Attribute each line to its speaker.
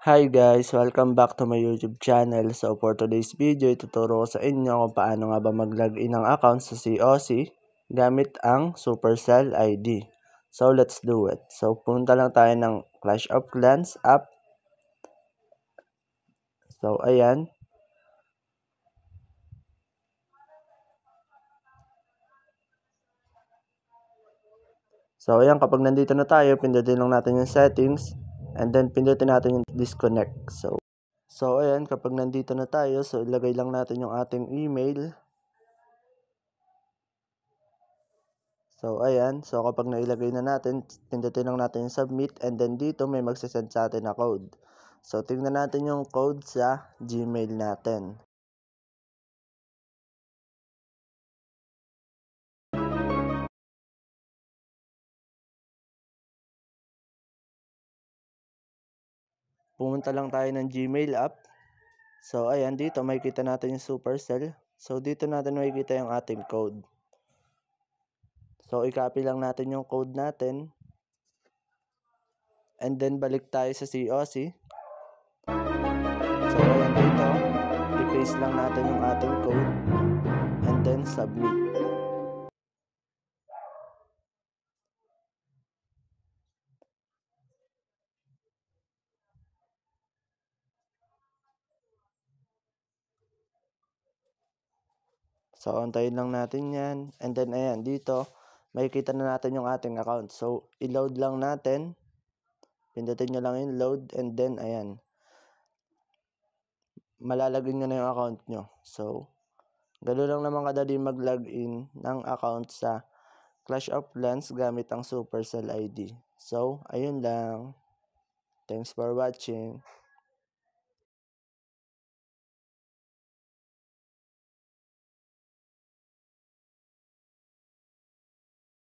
Speaker 1: Hi guys! Welcome back to my YouTube channel. So for today's video, ituturo ko sa inyo kung paano nga ba mag-login ng account sa COC gamit ang Supercell ID. So let's do it. So punta lang tayo ng Clash of Clans app. So ayan. So ayan, kapag nandito na tayo, pindutin lang natin yung settings and then pindutin natin yung disconnect. So ayan, kapag nandito na tayo, so ilagay lang natin yung ating email. So ayan, so kapag nailagay na natin, pindutin lang natin yung submit and then dito may magsasend sa atin na code. So tingnan natin yung code sa Gmail natin. Pumunta lang tayo ng Gmail app. So ayan, dito makikita natin yung Supercell. So dito natin makikita yung ating code. So i-copy lang natin yung code natin. And then balik tayo sa COC. So ayan, dito i-paste lang natin yung ating code and then submit. So antayin lang natin yan and then ayan, dito makikita na natin yung ating account. So i-load lang natin, pindutin nyo lang yung load and then ayan, malalagin nyo na yung account nyo. So gano'n lang naman kadali mag-login ng account sa Clash of Clans gamit ang Supercell ID. So ayun lang, thanks for watching.